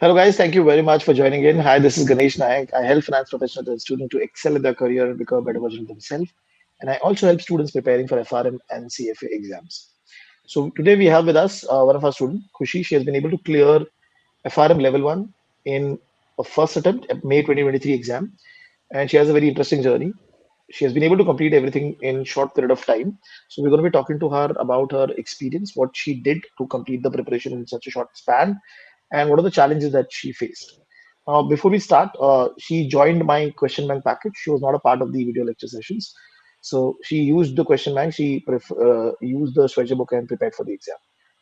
Hello, guys. Thank you very much for joining in. Hi, this is Ganesh Nayak. I help finance professionals and students to excel in their career and become a better version of themselves. And I also help students preparing for FRM and CFA exams. So today we have with us one of our students, Khushi. She has been able to clear FRM Level 1 in a first attempt at May 2023 exam. And she has a very interesting journey. She has been able to complete everything in short period of time. So we're going to be talking to her about her experience, what she did to complete the preparation in such a short span, and what are the challenges that she faced. Before we start, she joined my question bank package. She was not a part of the video lecture sessions. So she used the question bank, used the Swedger book and prepared for the exam.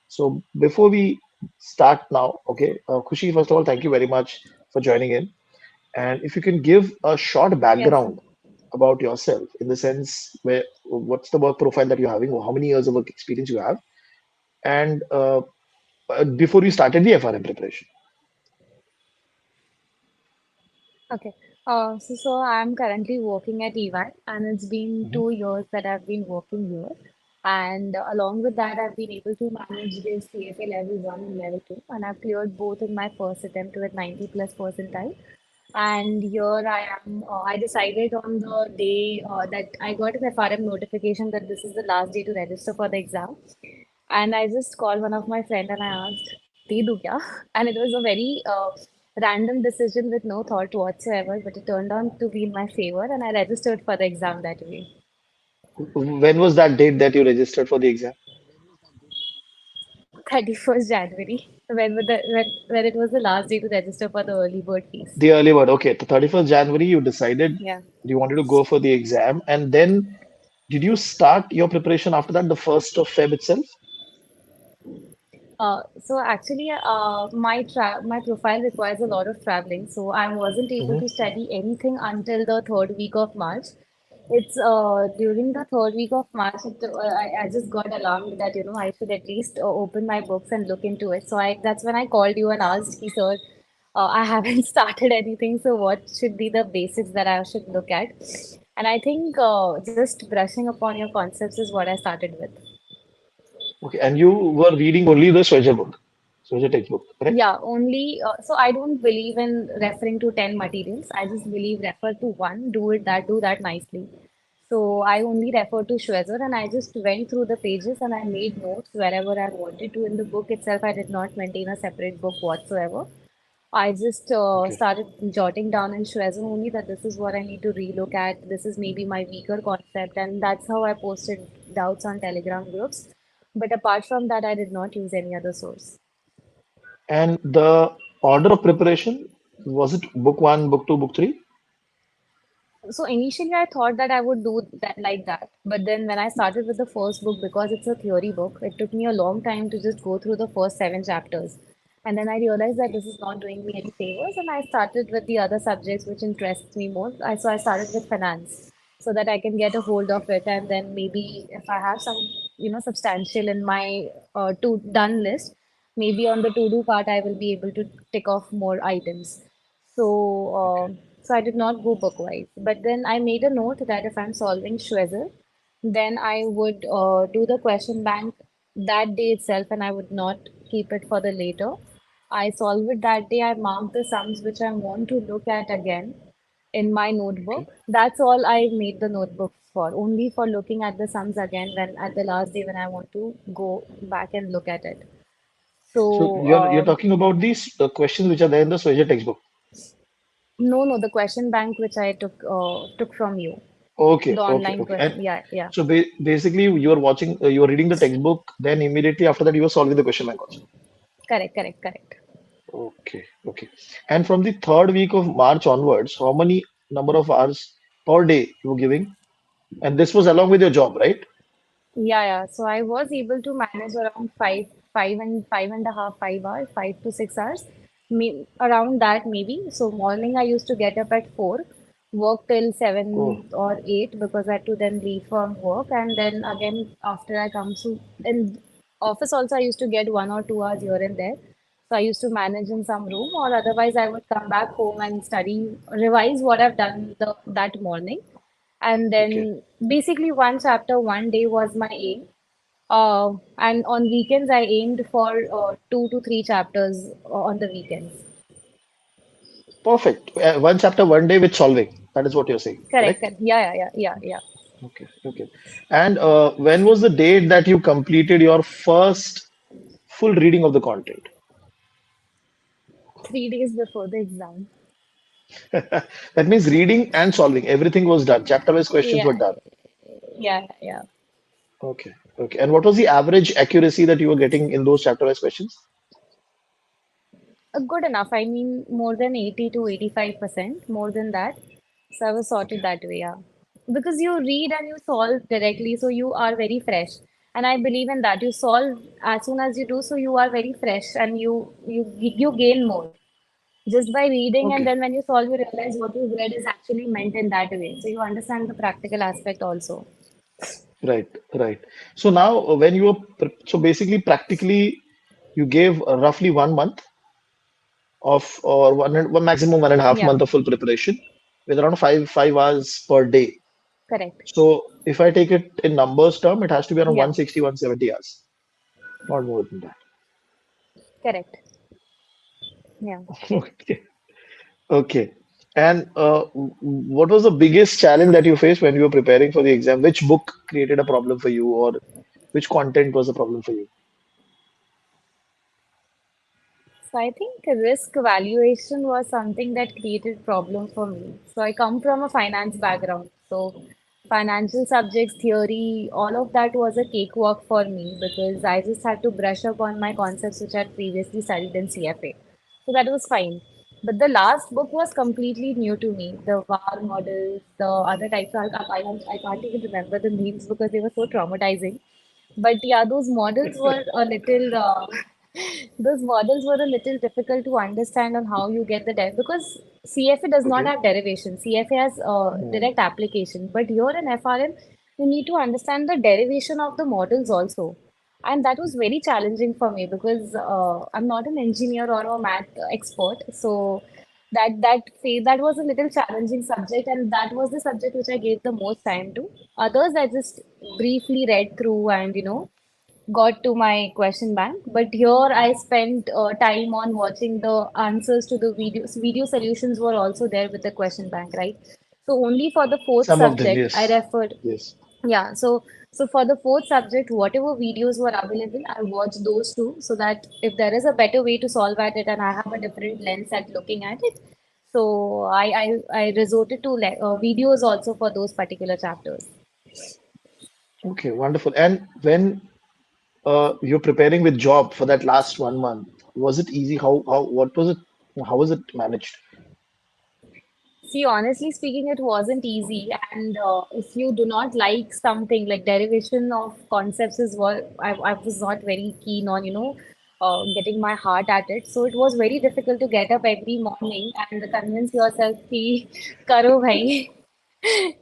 So before we start now, okay, Khushi, first of all, thank you very much for joining in. And if you can give a short Yes. background about yourself in the sense where what's the work profile that you're having, or how many years of work experience you have, and before you started the FRM preparation. Okay. So I'm currently working at EY, and it's been Mhm. 2 years that I've been working here. And along with that, I've been able to manage this CFA level 1 and level 2, and I've cleared both in my first attempt with 90 plus percentile. And here I am. I decided on the day that I got an FRM notification that this is the last day to register for the exam. And I just called one of my friend and I asked, "दे दूँ क्या?" And it was a very random decision with no thought whatsoever, but it turned out to be in my favor, and I registered for the exam that way. When was that date that you registered for the exam? 31st January, when it was the last day to register for the early bird fees. The early bird. Okay, the 31st January, you decided Yeah. you wanted to go for the exam, and then did you start your preparation after that, the 1st of Feb itself? So actually, my profile requires a lot of traveling, so I wasn't able Hmm. to study anything until the third week of March. It's during the third week of March, I just got alarmed that I should at least open my books and look into it. So that's when I called you and asked, he sir, I haven't started anything, so what should be the basics that I should look at? And I think just brushing upon your concepts is what I started with. Okay, and you were reading only the Swedger book, Swedger textbook, correct? Yeah, only so I don't believe in referring to 10 materials. I just believe refer to one, do that nicely. So I only refer to Schwezer and I just went through the pages and I made notes wherever I wanted to in the book itself. I did not maintain a separate book whatsoever. I just Okay. started jotting down in Schwezer only that this is what I need to relook at. This is maybe my weaker concept, and that's how I posted doubts on Telegram groups. But apart from that, I did not use any other source. And the order of preparation, was it book one, book two, book three? So initially, I thought that I would do that like that. But then when I started with the first book, because it's a theory book, it took me a long time to just go through the first 7 chapters. And then I realized that this is not doing me any favors, and I started with the other subjects which interests me more. So I started with finance so that I can get a hold of it. And then maybe if I have some, substantial in my to done list, maybe on the to do part, I will be able to tick off more items. So, Okay. so I did not go bookwise. But then I made a note that if I'm solving Schwezer, then I would do the question bank that day itself and I would not keep it for the later. I solve it that day. I mark the sums which I want to look at again in my Okay. notebook. That's all I made the notebooks for, only for looking at the sums again when at the last day when I want to go back and look at it. So So, you're talking about these questions which are there in the Swedger textbook. no, the question bank which I took from you. Okay, The okay, online okay. And question. Yeah, yeah. so basically, you are watching, you are reading the textbook, then immediately after that, you are solving the question bank also. Correct, correct, correct. Okay, okay. And from the third week of March onwards, how many number of hours per day you were giving? And this was along with your job, right? Yeah, yeah. So I was able to manage around five and a half, 5 hours, 5 to 6 hours, around that maybe. So morning I used to get up at 4, work till Oh, 7 or 8 because I had to then leave from work, and then again after I come to in office also I used to get 1 or 2 hours here and there. So I used to manage in some room, or otherwise I would come back home and study, revise what I've done that morning. And okay. then basically one chapter, one day was my aim. And on weekends, I aimed for 2 to 3 chapters on the weekends. Perfect. One chapter, one day with solving. That is what you're saying, Correct, correct? correct. Yeah, yeah, yeah, yeah, yeah. Okay, okay. And when was the date that you completed your first full reading of the content? 3 days before the exam. That means reading and solving, everything was done. Chapter-wise questions were Yeah, done. yeah, yeah. Okay, okay. And what was the average accuracy that you were getting in those chapter-wise questions? Good enough. I mean, more than 80 to 85%, more than that. So I was sorted Okay, that way, yeah. Because you read and you solve directly, so you are very fresh. And I believe in that. You solve as soon as you do, so you are very fresh and you gain more. Just by reading, and okay. then when you solve, you realize what you've read is actually meant in that way. So you understand the practical aspect also. Right, right. So now, when you were so basically, practically, you gave roughly 1 month of or one maximum 1.5 month Yeah, of full preparation with around five hours per day. correct. So if I take it in numbers term, it has to be around Yeah, 160, 170 hours, not more than that. correct. Yeah. Okay, okay. And what was the biggest challenge that you faced when you were preparing for the exam? Which book created a problem for you, or which content was a problem for you? So I think risk valuation was something that created problem for me. So I come from a finance background. So financial subjects, theory, all of that was a cakewalk for me because I just had to brush up on my concepts which I had previously studied in CFA. So that was fine. But the last book was completely new to me. The VAR models, the other types. I can't even remember the names because they were so traumatizing. But yeah, those models were a little difficult to understand on how you get the because CFA does not Okay. have derivation. CFA has Hmm. direct application, but here in FRM, you need to understand the derivation of the models also. And that was very challenging for me because I'm not an engineer or a math expert. So that was a little challenging subject, and that was the subject which I gave the most time to. Others I just briefly read through and got to my question bank. But here I spent time on watching the answers to the videos. Video solutions were also there with the question bank, right? So only for the fourth Some of them, subject I yes. referred. Yes. Yeah, so for the fourth subject, whatever videos were available, I watched those two so that if there is a better way to solve at it and I have a different lens at looking at it, so I resorted to videos also for those particular chapters. Okay, wonderful. And when you're preparing with job for that last 1 month, was it easy? What was it? How was it managed? See, honestly speaking, it wasn't easy. And if you do not like something like derivation of concepts is what I was not very keen on, getting my heart at it. So it was very difficult to get up every morning and convince yourself, ki, karo bhai,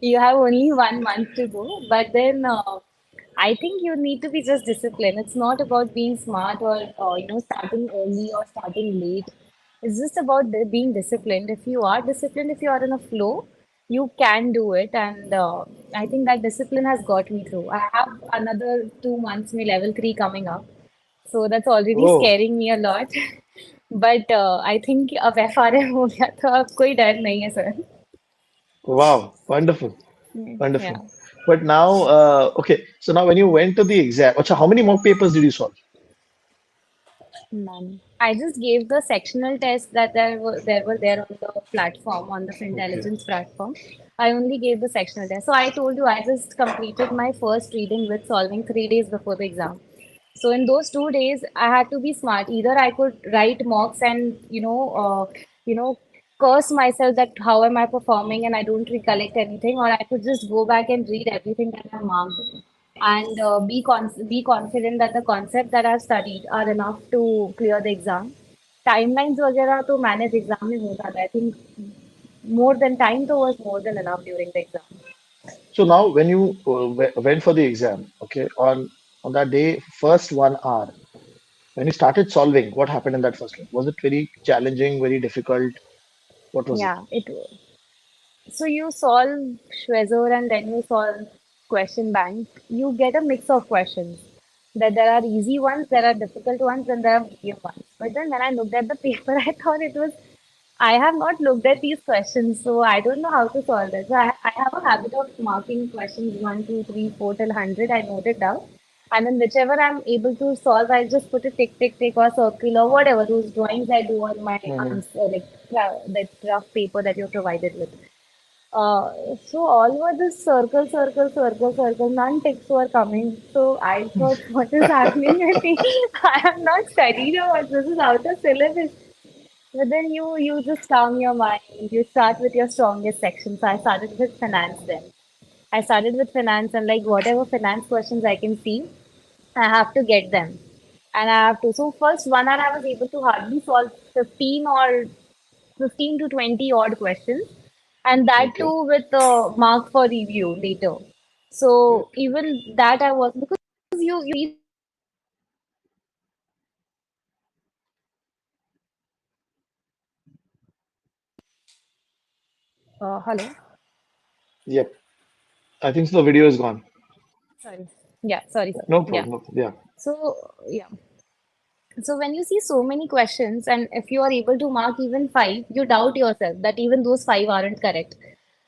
you have only 1 month to go. But then I think you need to be just disciplined. It's not about being smart or starting early or starting late. It's just about being disciplined. If you are disciplined, if you are in a flow, you can do it. And I think that discipline has got me through. I have another 2 months, my level 3 coming up. So that's already Oh, scaring me a lot. But I think अब FRM हो गया तो अब कोई डर नहीं है sir. wow, wonderful, wonderful. Yeah. But now, okay, so now when you went to the exam, acha, how many mock papers did you solve? None. I just gave the sectional tests that there were there on the platform, on the Okay. Fintelligents platform. I only gave the sectional test. So I told you I just completed my first reading with solving 3 days before the exam. So in those 2 days, I had to be smart. Either I could write mocks and curse myself that how am I performing and I don't recollect anything, or I could just go back and read everything that I marked and be confident that the concept that I've studied are enough to clear the exam. Timelines वगैरह तो manage exam में होता था. I think more than time तो was more than enough during the exam. So now when you went for the exam, okay, on that day, first 1 hour, when you started solving, what happened in that first one? Was it very challenging, very difficult? What was it? Yeah, it so you solve Schwezer and then you solve question bank. You get a mix of questions. That there are easy ones, there are difficult ones, and there are medium ones. But then when I looked at the paper, I thought it was I have not looked at these questions, so I don't know how to solve it. So I have a habit of marking questions 1, 2, 3, 4 till 100. I note it down. And then whichever I'm able to solve, I just put a tick, tick, tick or circle or whatever those drawings I do on my Mhm. answer, like that rough paper that you're provided with. So all over this circle, circle, circle, circle, none ticks were coming. So I thought, what is happening with me? I have not studied or what? This is out of syllabus. But then you just calm your mind. You start with your strongest section. So I started with finance then. I started with finance and like whatever finance questions I can see, I have to get them. And I have to. So first 1 hour I was able to hardly solve 15 to 20 odd questions. And that Okay. too with mark for review later. So Okay. even that I was because you read the questions and you have to understand the concept. Hello. Yep. I think so the video is gone. Sorry. Yeah, sorry, sir. No Yeah. problem. No, yeah. So, yeah. So when you see so many questions, and if you are able to mark even five, you doubt yourself that even those five aren't correct.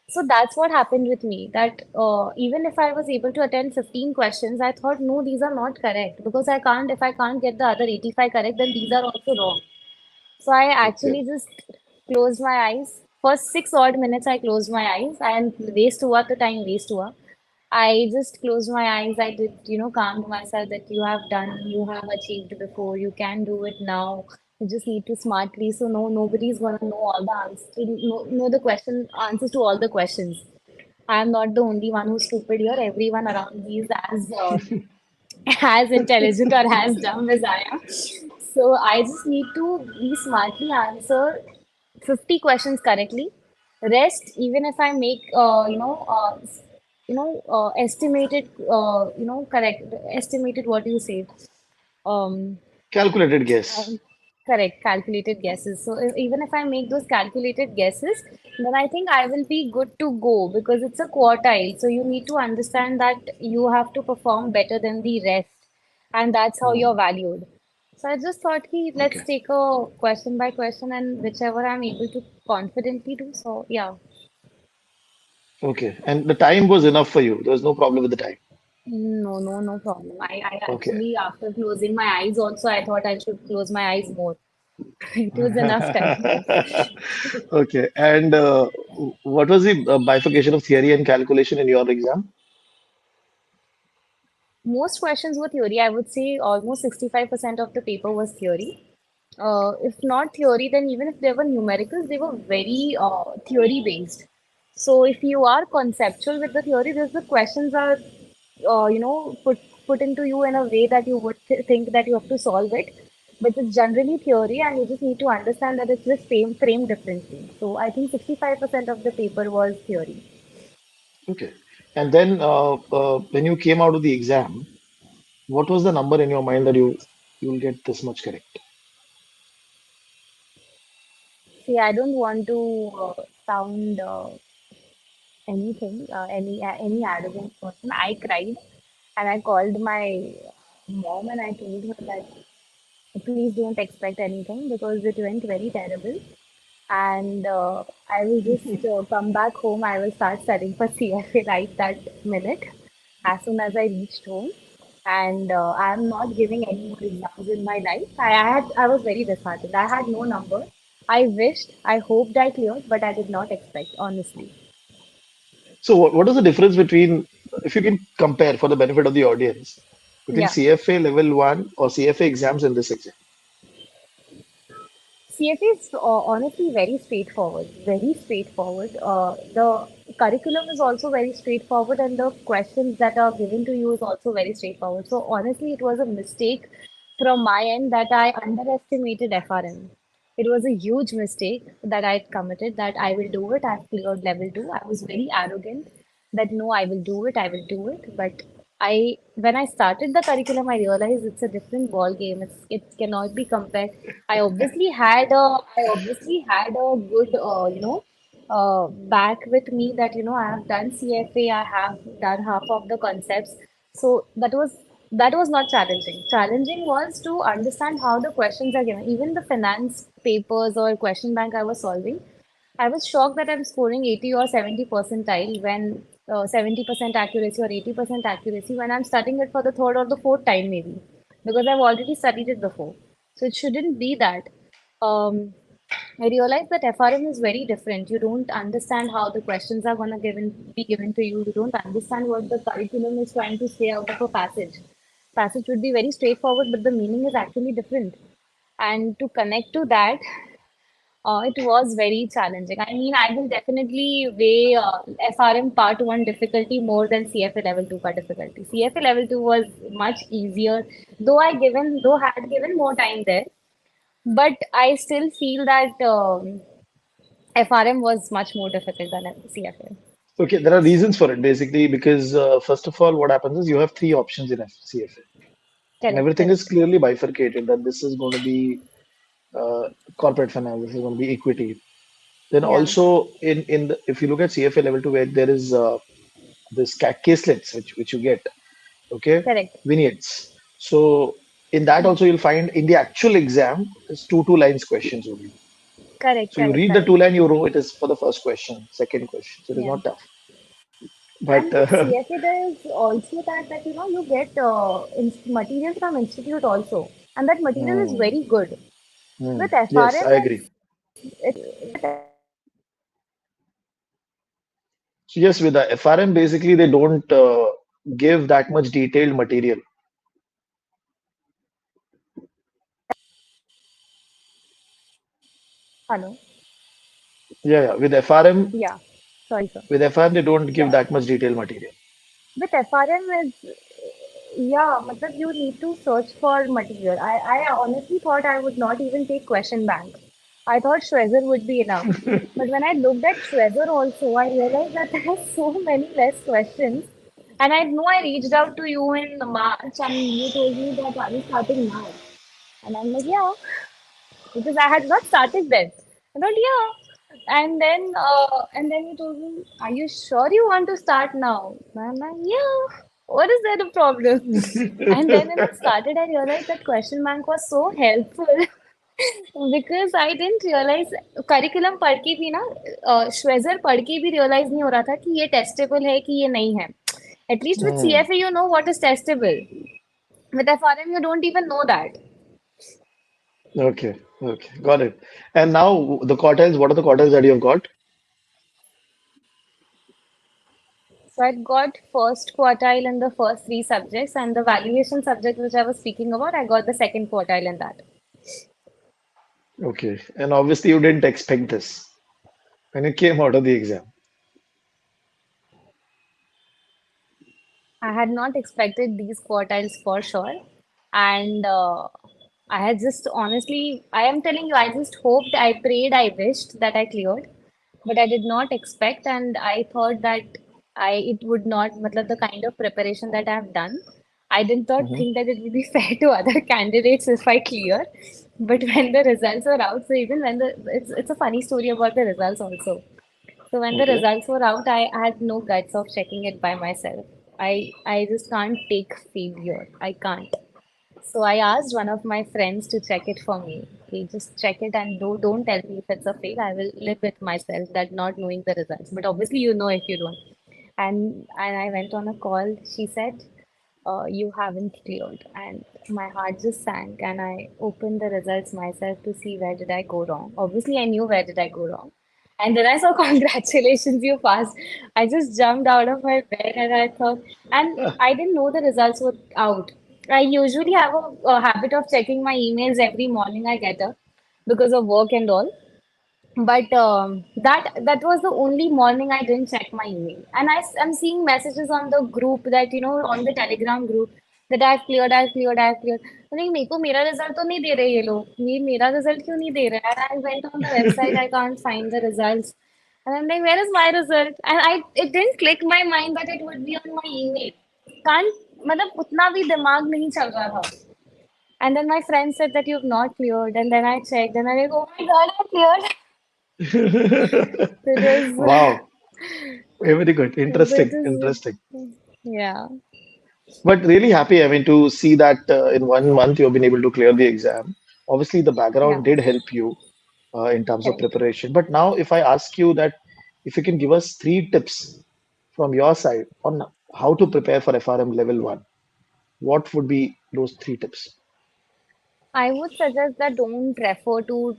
So that's what happened with me. That even if I was able to attend 15 questions, I thought, no, these are not correct because I can't, if I can't get the other 85 correct, then these are also wrong. So I Okay. actually just closed my eyes. For 6 odd minutes, I closed my eyes and waste हुआ तो time waste हुआ. I just closed my eyes. I did, calmed myself that you have done, you have achieved before, you can do it now. You just need to smartly. So no, nobody's gonna know all the answers, know the question answers to all the questions. I am not the only one who's stupid here. Everyone around me is as as intelligent or as dumb as I am. So I just need to be smartly answer 50 questions correctly. Rest, even if I make, estimated, correct, estimated, what do you say? Um, Calculated guess. Correct, calculated guesses. So even if I make those calculated guesses, then I think I will be good to go because it's a quartile. So you need to understand that you have to perform better than the rest, and that's how you're Hmm. valued. So I just thought, let's Okay. take a question by question and whichever I'm able to confidently do. So yeah, Okay. And the time was enough for you. There was no problem with the time. no problem. I Okay. actually, after closing my eyes also, I thought I should close my eyes more. It was enough time. Okay. And what was the bifurcation of theory and calculation in your exam? Most questions were theory. I would say almost 65% of the paper was theory. If not theory, then even if there were numericals, they were very theory based. So if you are conceptual with the theory, there's the questions are, put into you in a way that you would th think that you have to solve it. But it's generally theory, and you just need to understand that it's just framed differently. So I think 65% of the paper was theory. Okay. And then when you came out of the exam, what was the number in your mind that you'll get this much correct? See, I don't want to sound any arrogant person. I cried and I called my mom and I told her that please don't expect anything because it went very terrible. And I will just come back home. I will start studying for CFA right that minute as soon as I reached home. And I am not giving any more exams in my life. I was very disheartened. I had no number. I wished, I hoped I cleared, but I did not expect, honestly. So what is the difference between, if you can compare for the benefit of the audience, between Yeah. CFA level 1 or CFA exams in this exam? CFA is honestly very straightforward, very straightforward. The curriculum is also very straightforward, and the questions that are given to you is also very straightforward. So honestly, it was a mistake from my end that I underestimated FRM. It was a huge mistake that I had committed that I will do it. I've cleared level two. I was very arrogant that no, I will do it, I will do it. But when I started the curriculum, I realized it's a different ball game. It cannot be compared. I obviously had a good, back with me that, I have done CFA, I have done half of the concepts. So that was That was not challenging. Challenging was to understand how the questions are given. Even the finance papers or question bank I was solving, I was shocked that I'm scoring 80 or 70 percentile when 70% accuracy or 80% accuracy when I'm studying it for the third or the fourth time maybe because I've already studied it before. So it shouldn't be that. Um, I realize that FRM is very different. You don't understand how the questions are going to be given to you. You don't understand what the curriculum is trying to say out of a passage. Passage would be very straightforward, but the meaning is actually different. And to connect to that, it was very challenging. I mean, I will definitely weigh FRM Part 1 difficulty more than CFA Level 2 ka difficulty. CFA Level 2 was much easier, though I had given more time there. But I still feel that FRM was much more difficult than CFA. Okay, there are reasons for it basically because first of all, what happens is you have three options in CFA, and Correct, everything is correct. clearly bifurcated. That this is going to be uh, corporate finance, this is going to be equity. Then Yeah, also in the, if you look at CFA level two, where there is this caselets which you get, okay, correct. vignettes. So in that Hmm. also you'll find in the actual exam is two lines questions only. Correct, So you correct, read the correct. two line, you know it is for the first question, second question. So it is Yeah. not tough. But And with CFA, there is also that you get material from institute also, and that material is hmm, very good. With yes, FRM, I agree. So yes, with the FRM, basically they don't give that much detailed material. hello. Yeah, with FRM, Yeah. Sorry, sir. with FRM they don't give Yeah. that much detailed material. With FRM is yeah, matlab you need to search for material. I honestly thought I would not even take question bank. I thought Shrezer would be enough. But when I looked at Shrezer also, I realized that there are so many less questions. And I know I reached out to you in March and you told me that I was starting now. And I'm like, yeah, because I had not started then. I thought, yeah. And then he told me, are you sure you want to start now? And I'm like, yeah. What is there a problem? And then when I started, I realized that question bank was so helpful because I didn't realize curriculum पढ़ के भी ना श्वेजर पढ़ के भी realize नहीं हो रहा था कि ये testable है कि ये नहीं है. At least with Hmm. CFA you know what is testable. With FRM you don't even know that. Okay, okay, got it. And now the quartiles, what are the quartiles that you have got? So I got first quartile in the first three subjects, and the valuation subject which I was speaking about, I got the second quartile in that. Okay, and obviously you didn't expect this when you came out of the exam. I had not expected these quartiles for sure. And I had just honestly, I am telling you, I just hoped, I prayed, I wished that I cleared, but I did not expect, and I thought that it would not, matlab, the kind of preparation that I have done, I did not Hmm. think that it would be fair to other candidates if I clear. But when the results were out, so even when it's a funny story about the results also. So when the Okay. results were out, I had no guts of checking it by myself. I just can't take failure. I can't. So I asked one of my friends to check it for me. Okay, just check it and don't tell me if it's a fail. I will live with myself that not knowing the results. But obviously you know if you don't. And I went on a call. She said, you haven't cleared. And my heart just sank and I opened the results myself to see where did I go wrong. Obviously I knew where did I go wrong. And then I saw congratulations, you passed. I just jumped out of my bed and I thought, and I didn't know the results were out. I usually have a habit of checking my emails every morning I get up because of work and all. But that was the only morning I didn't check my email. And I'm seeing messages on the group that, on the Telegram group that I've cleared, I've cleared, I've cleared. नहीं मेरे को मेरा result तो नहीं दे रहे ये लोग ये मेरा रिजल्ट क्यों नहीं दे रहे and I went on the website I can't find the results and I'm like where is my result and I it didn't click my mind that it would be on my email can't मतलब उतना भी दिमाग नहीं चल रहा था and then my friend said that you've not cleared and then I checked and I'm like oh my god I cleared. So it was, Wow, very good. but it Interesting, was, interesting. yeah. But really happy, I mean, to see that in 1 month you've been able to clear the exam. Obviously, the Yeah, background did help you in terms of correct. preparation. But now, if I ask you that, if you can give us 3 tips from your side on how to prepare for FRM level 1, what would be those 3 tips? I would suggest that don't refer to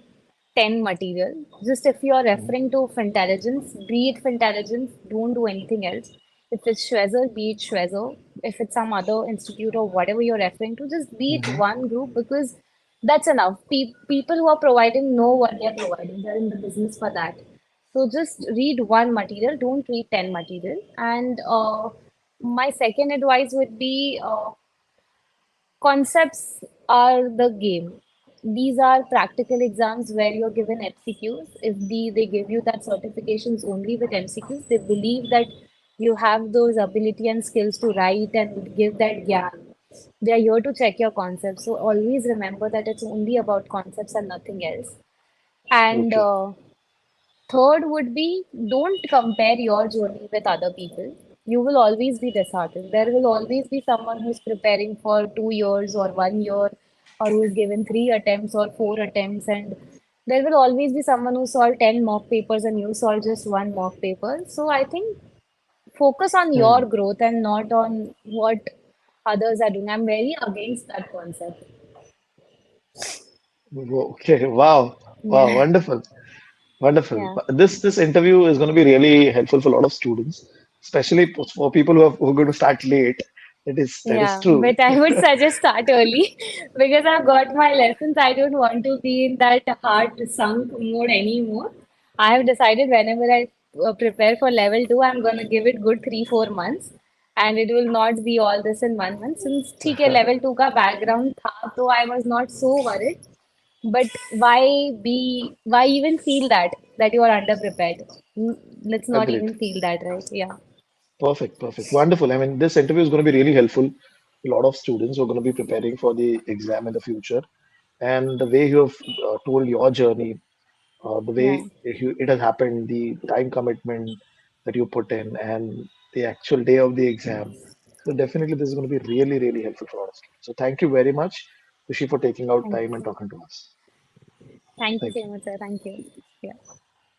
10 material. Just if you're Mhm. referring to Fintelligence, be it Fintelligence, don't do anything else. If it's Schwezer, be it Schwezer. If it's some other institute or whatever you're referring to, just be it Mhm. one group because that's enough. People who are providing know what they're providing. They're in the business for that. So just read one material, don't read 10 material. And my second advice would be concepts are the game. These are practical exams where you're given MCQs. If they give you that certifications only with MCQs, they believe that you have those ability and skills to write and give that gyan. They are here to check your concepts. So always remember that it's only about concepts and nothing else. And Okay, third would be don't compare your journey with other people. You will always be disheartened. There will always be someone who's preparing for 2 years or 1 year, or who's given 3 attempts or 4 attempts, and there will always be someone who solved 10 mock papers and you solved just one mock paper. So I think focus on your hmm. growth and not on what others are doing. I'm very against that concept. Okay, wow, wow, Yeah, wonderful. Wonderful. yeah. This interview is going to be really helpful for a lot of students, especially for people who are going to start late. That is Yeah, true. but I would suggest start early because I've got my lessons. I don't want to be in that heart sunk mode anymore. I have decided whenever I prepare for level two, I'm gonna give it good 3, 4 months, and it will not be all this in 1 month. Since ठीक है level two का background था, so I was not so worried. But why even feel that you are underprepared? Let's not Agreed. even feel that, right? Yeah, Perfect. Perfect. Wonderful. I mean, this interview is going to be really helpful. A lot of students who are going to be preparing for the exam in the future, and the way you have told your journey, the yeah. way it has happened, the time commitment that you put in, and the actual day of the exam. So definitely, this is going to be really, really helpful for all of students. So thank you very much, Rishi, for taking out Thank time and you. talking to us. Thank you Thank so you. much, sir. Thank you. Yeah.